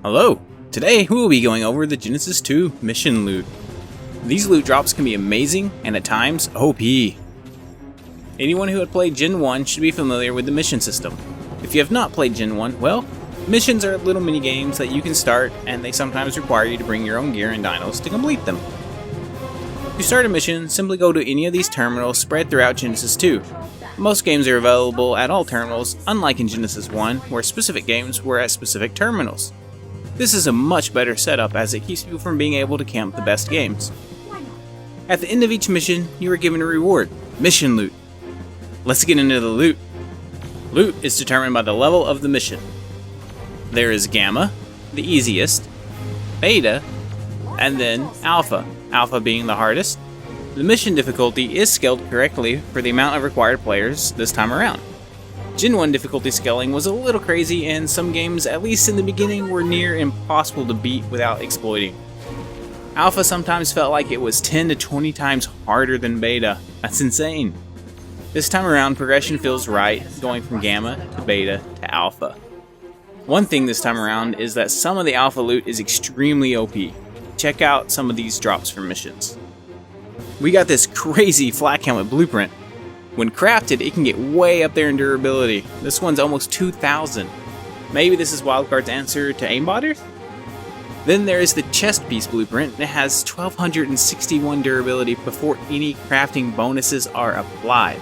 Hello! Today we will be going over the Genesis 2 mission loot. These loot drops can be amazing and at times OP. Anyone who had played Gen 1 should be familiar with the mission system. If you have not played Gen 1, well, missions are little mini games that you can start and they sometimes require you to bring your own gear and dinos to complete them. To start a mission, simply go to any of these terminals spread throughout Genesis 2. Most games are available at all terminals, unlike in Genesis 1, where specific games were at specific terminals. This is a much better setup as it keeps you from being able to camp the best games. At the end of each mission, you are given a reward, mission loot. Let's get into the loot. Loot is determined by the level of the mission. There is Gamma, the easiest, Beta, and then Alpha, Alpha being the hardest. The mission difficulty is scaled correctly for the amount of required players this time around. Gen 1 difficulty scaling was a little crazy and some games, at least in the beginning, were near impossible to beat without exploiting. Alpha sometimes felt like it was 10 to 20 times harder than Beta. That's insane. This time around, progression feels right, going from Gamma to Beta to Alpha. One thing this time around is that some of the Alpha loot is extremely OP. Check out some of these drops from missions. We got this crazy flak helmet blueprint. When crafted, it can get way up there in durability. This one's almost 2,000. Maybe this is wildcard's answer to aimbotters? Then there is the chest piece blueprint. It has 1,261 durability before any crafting bonuses are applied.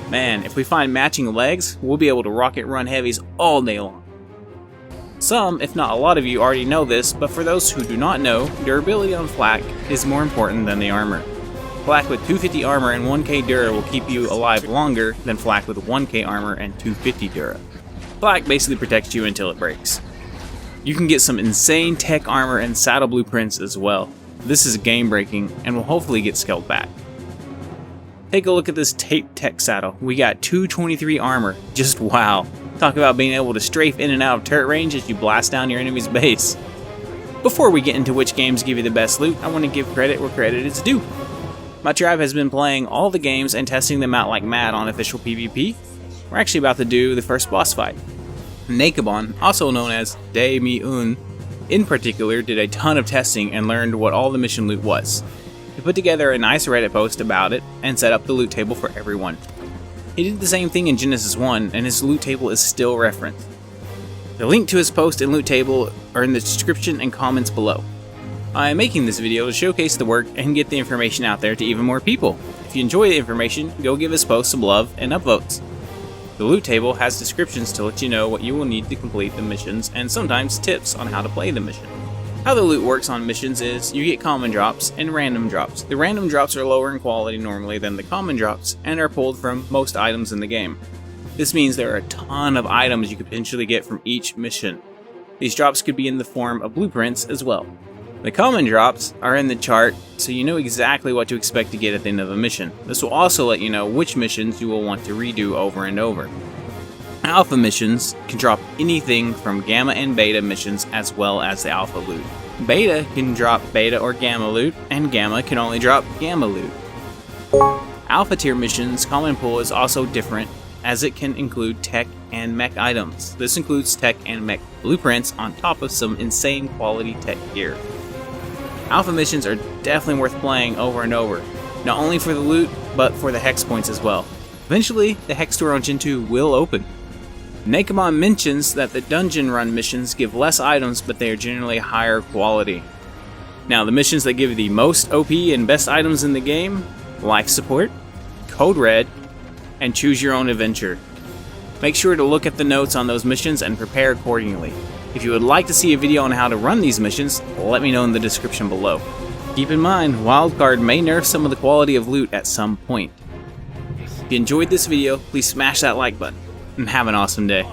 Man, if we find matching legs, we'll be able to rocket run heavies all day long. Some, if not a lot of you, already know this, but for those who do not know, durability on flak is more important than the armor. Flak with 250 armor and 1k dura will keep you alive longer than flak with 1k armor and 250 dura. Flak basically protects you until it breaks. You can get some insane tech armor and saddle blueprints as well. This is game breaking and will hopefully get scaled back. Take a look at this tape tech saddle. We got 223 armor. Just wow. Talk about being able to strafe in and out of turret range as you blast down your enemy's base. Before we get into which games give you the best loot, I want to give credit where credit is due. My tribe has been playing all the games and testing them out like mad on official PvP. We're actually about to do the first boss fight. Nakabon, also known as Dae-mi-un, in particular did a ton of testing and learned what all the mission loot was. He put together a nice Reddit post about it and set up the loot table for everyone. He did the same thing in Genesis 1 and his loot table is still referenced. The link to his post and loot table are in the description and comments below. I am making this video to showcase the work and get the information out there to even more people. If you enjoy the information, go give his post some love and upvotes. The loot table has descriptions to let you know what you will need to complete the missions and sometimes tips on how to play the mission. How the loot works on missions is you get common drops and random drops. The random drops are lower in quality normally than the common drops and are pulled from most items in the game. This means there are a ton of items you could potentially get from each mission. These drops could be in the form of blueprints as well. The common drops are in the chart, so you know exactly what to expect to get at the end of a mission. This will also let you know which missions you will want to redo over and over. Alpha missions can drop anything from Gamma and Beta missions as well as the Alpha loot. Beta can drop Beta or Gamma loot, and Gamma can only drop Gamma loot. Alpha tier missions common pool is also different as it can include tech and mech items. This includes tech and mech blueprints on top of some insane quality tech gear. Alpha missions are definitely worth playing over and over, not only for the loot, but for the hex points as well. Eventually, the hex store on Gen 2 will open. Nakabon mentions that the dungeon run missions give less items, but they are generally higher quality. Now, the missions that give the most OP and best items in the game, life support, code red, and choose your own adventure. Make sure to look at the notes on those missions and prepare accordingly. If you would like to see a video on how to run these missions, let me know in the description below. Keep in mind, wildcard may nerf some of the quality of loot at some point. If you enjoyed this video, please smash that like button, and have an awesome day.